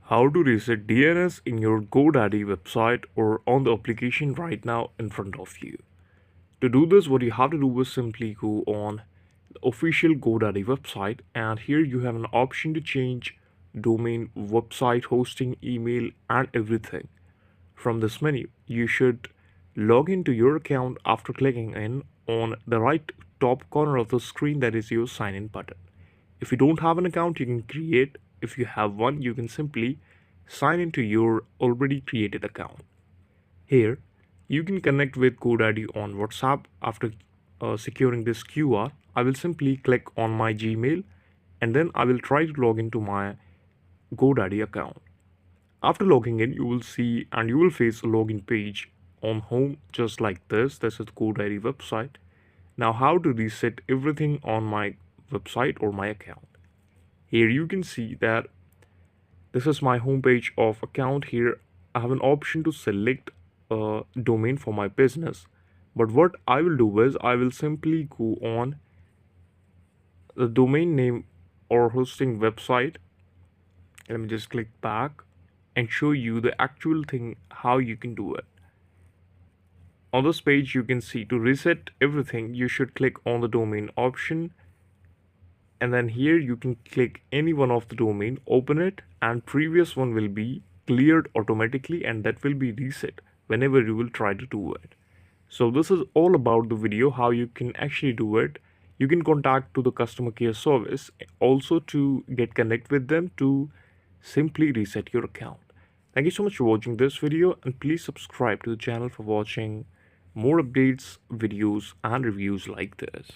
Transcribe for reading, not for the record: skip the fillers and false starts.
How to reset DNS in your Godaddy website or on the application right now in front of you. To do this, what you have to do is simply go on the official Godaddy website, and here you have an option to change domain, website hosting, email, and everything. From this menu, you should log into your account after clicking in on the right top corner of the screen, that is your sign in button. If you don't have an account, you can create. If you have one, you can simply sign into your already created account. Here, you can connect with GoDaddy on WhatsApp. After securing this QR, I will simply click on my Gmail and then I will try to log into my GoDaddy account. After logging in, you will see and you will face a login page on home just like this. This is GoDaddy website. Now, how to reset everything on my website or my account? Here you can see that this is my homepage of account. Here I have an option to select a domain for my business, but what I will do is I will simply go on the domain name or hosting website. Let me just click back and show you the actual thing how you can do it. On this page you can see to reset everything you should click on the domain option, and then here you can click any one of the domain, open it, and previous one will be cleared automatically, and that will be reset whenever you will try to do it. So this is all about the video how you can actually do it. You can contact to the customer care service also to get connect with them to simply reset your account. Thank you so much for watching this video, and please subscribe to the channel for watching more updates, videos, and reviews like this.